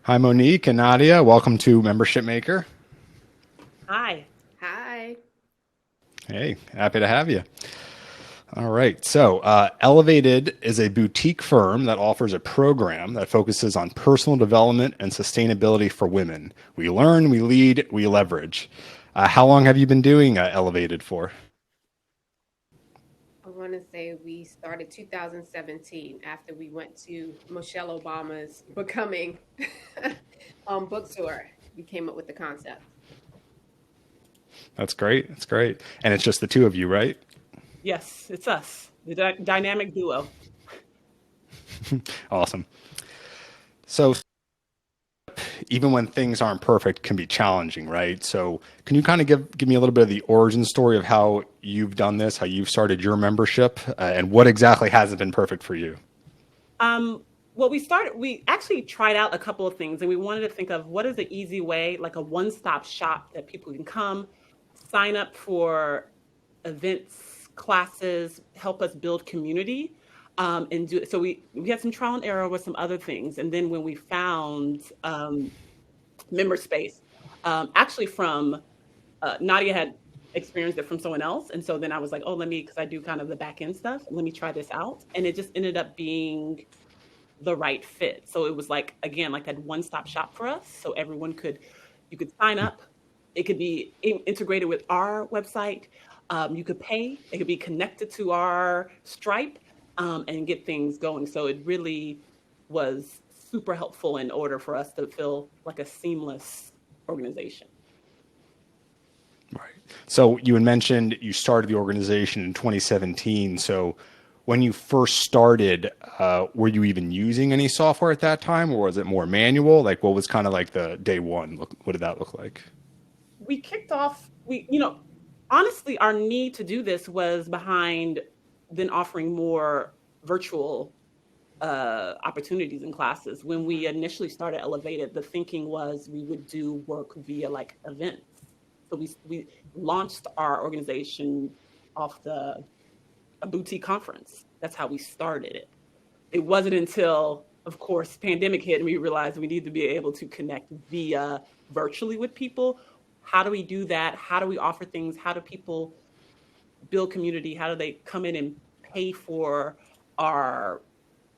Hi, Monique and Nadia. Welcome to Membership Maker. Hi. Hi. Hey, happy to have you. All right. ElevatED is a boutique firm that offers a program that focuses on personal development and sustainability for women. We learn, we lead, we leverage. How long have you been doing ElevatED for? I want to say we started 2017 after we went to Michelle Obama's Becoming bookstore. We came up with the concept. That's great. That's great. And it's just the two of you, right? Yes, it's us, the dynamic duo. Awesome. So even when things aren't perfect, can be challenging, right? So can you kind of give me a little bit of the origin story of how you've done this, how you've started your membership, and what exactly hasn't been perfect for you? Well, we actually tried out a couple of things and we wanted to think of what is the easy way, like a one-stop shop that people can come, sign up for events, classes, help us build community. And do so we had some trial and error with some other things. And then when we found MemberSpace, actually from Nadia had experienced it from someone else. And so then I was like, oh, because I do kind of the back end stuff, let me try this out. And it just ended up being the right fit. So it was like, again, like that one stop shop for us. So you could sign up. It could be integrated with our website. You could pay. It could be connected to our Stripe and get things going. So it really was super helpful in order for us to feel like a seamless organization. Right. So you had mentioned you started the organization in 2017. So when you first started, were you even using any software at that time, or was it more manual? Like, what was kind of like the day one? What did that look like? We kicked off, honestly, our need to do this was behind then offering more virtual opportunities in classes. When we initially started ElevatED, the thinking was we would do work via like events. So we launched our organization off a boutique conference. That's how we started it. It wasn't until, of course, pandemic hit and we realized we need to be able to connect via virtually with people. How do we do that? How do we offer things? How do people build community? How do they come in and pay for our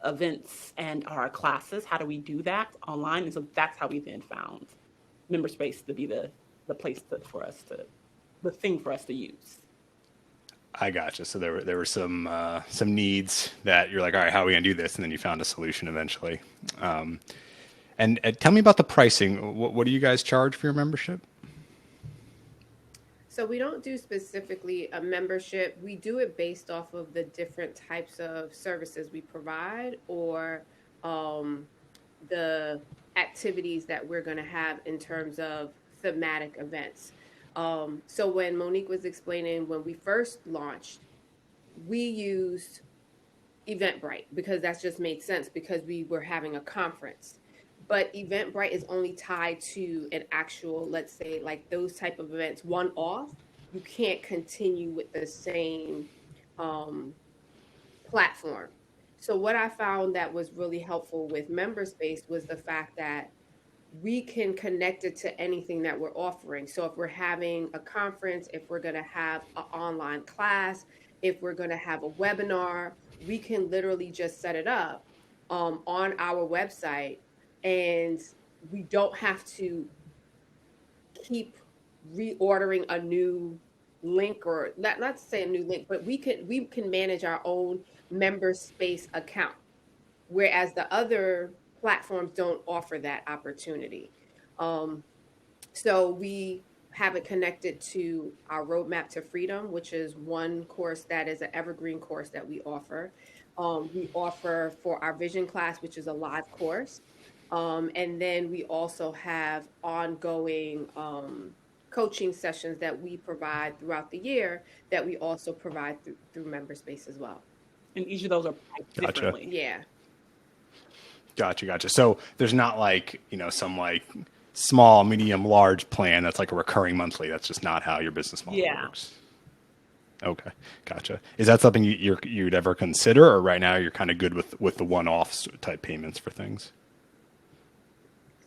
events and our classes? How do we do that online? And so that's how we then found MemberSpace to be the place for us to, the thing for us to use. I gotcha. So there were some needs that you're like, all right, how are we gonna do this? And then you found a solution eventually. Um, and tell me about the pricing. What do you guys charge for your membership? So we don't do specifically a membership. We do it based off of the different types of services we provide or um, the activities that we're going to have in terms of thematic events. So when Monique was explaining when we first launched, we used Eventbrite because that's just made sense because we were having a conference. But Eventbrite is only tied to an actual, let's say, like those type of events, one off. You can't continue with the same um, platform. So what I found that was really helpful with MemberSpace was the fact that we can connect it to anything that we're offering. So if we're having a conference, if we're going to have an online class, if we're going to have a webinar, we can literally just set it up on our website and we don't have to keep reordering a new link or not to say a new link, but we can manage our own member space account whereas the other platforms don't offer that opportunity. Um, so we have it connected to our roadmap to freedom, which is one course that is an evergreen course that we offer. We offer for our vision class, which is a live course. And then we also have ongoing coaching sessions that we provide throughout the year that we also provide through MemberSpace as well. And each of those are priced Gotcha. differently. Yeah. Gotcha. So there's not like, some like small, medium, large plan that's like a recurring monthly. That's just not how your business model Yeah. works. Okay. Gotcha. Is that something you'd ever consider, or right now you're kind of good with the one-off type payments for things?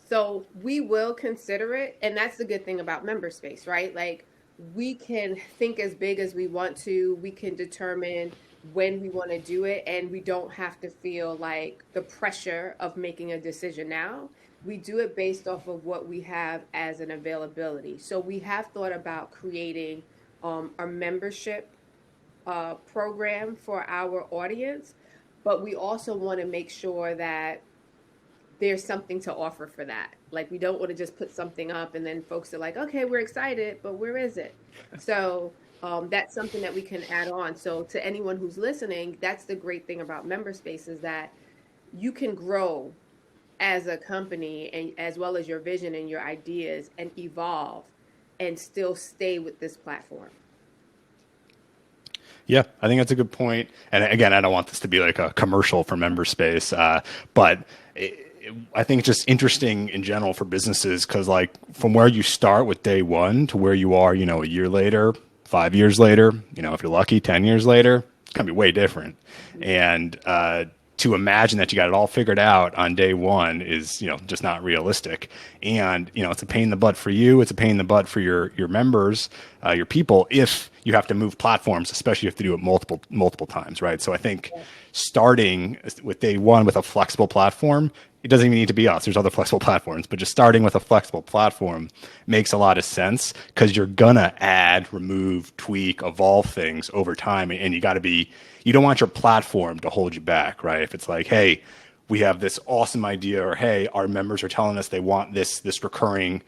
So we will consider it. And that's the good thing about MemberSpace, right? Like we can think as big as we want to. We can determine when we want to do it. And we don't have to feel like the pressure of making a decision now. We do it based off of what we have as an availability. So we have thought about creating a membership program for our audience, but we also want to make sure that there's something to offer for that. Like we don't want to just put something up and then folks are like, okay, we're excited, but where is it? So that's something that we can add on. So to anyone who's listening, that's the great thing about MemberSpace is that you can grow as a company and as well as your vision and your ideas and evolve and still stay with this platform. Yeah, I think that's a good point. And again, I don't want this to be like a commercial for MemberSpace, but I think it's just interesting in general for businesses because like from where you start with day one to where you are, you know, a year later, 5 years later, you know, if you're lucky, 10 years later, it's going to be way different. And to imagine that you got it all figured out on day one is, you know, just not realistic. And, you know, it's a pain in the butt for you. It's a pain in the butt for your members, your people, if you have to move platforms, especially if you have to do it multiple times, right? So I think starting with day one with a flexible platform, it doesn't even need to be us. There's other flexible platforms, but just starting with a flexible platform makes a lot of sense because you're gonna add, remove, tweak, evolve things over time. And you don't want your platform to hold you back, right? If it's like, hey, we have this awesome idea, or hey, our members are telling us they want this recurring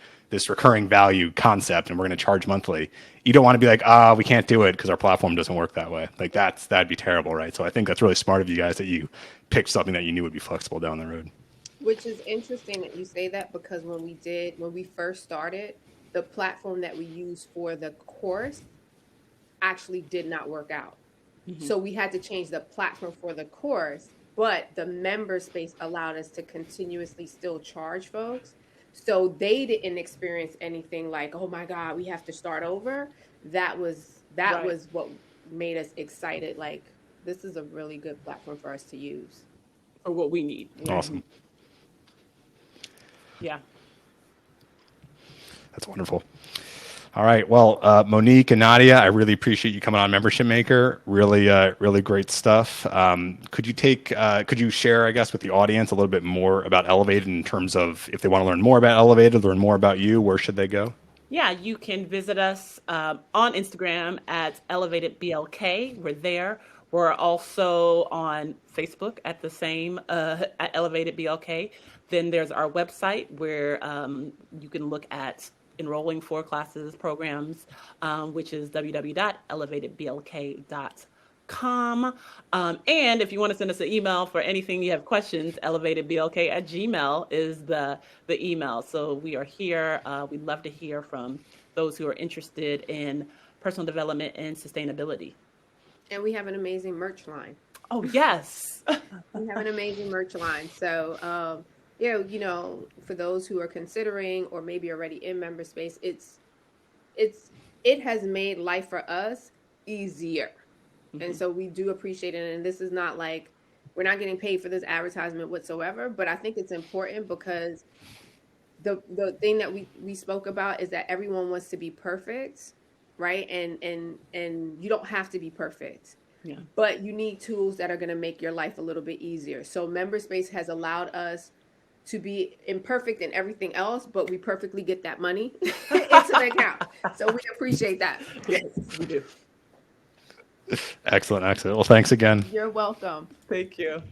value concept and we're going to charge monthly. You don't want to be like, we can't do it because our platform doesn't work that way. Like that'd be terrible, right? So I think that's really smart of you guys that you picked something that you knew would be flexible down the road. Which is interesting that you say that because when we first started, the platform that we used for the course actually did not work out. Mm-hmm. So we had to change the platform for the course, but the MemberSpace allowed us to continuously still charge folks. So they didn't experience anything like, oh my God, we have to start over. That was what made us excited. Like, this is a really good platform for us to use. Or what we need. Awesome. Yeah. That's wonderful. All right. Well, Monique and Nadia, I really appreciate you coming on Membership Maker. Really great stuff. Could you share, I guess, with the audience a little bit more about ElevatED in terms of if they want to learn more about ElevatED, learn more about you, where should they go? Yeah, you can visit us on Instagram at ElevatEDBLK. We're there. We're also on Facebook at the same, at ElevatEDBLK. Then there's our website where you can look at enrolling for classes, programs, which is www.elevatedblk.com. And if you want to send us an email for anything you have questions, elevatedblk@gmail is the email. So we are here. We'd love to hear from those who are interested in personal development and sustainability. And we have an amazing merch line. Oh, yes. We have an amazing merch line. So, yeah, you know, for those who are considering or maybe already in MemberSpace, it has made life for us easier. Mm-hmm. And so we do appreciate it. And this is not like we're not getting paid for this advertisement whatsoever, but I think it's important because the thing that we spoke about is that everyone wants to be perfect, right? And you don't have to be perfect. Yeah. But you need tools that are going to make your life a little bit easier. So MemberSpace has allowed us to be imperfect in everything else, but we perfectly get that money into the account. So we appreciate that. Yes, we do. Excellent. Well, thanks again. You're welcome. Thank you.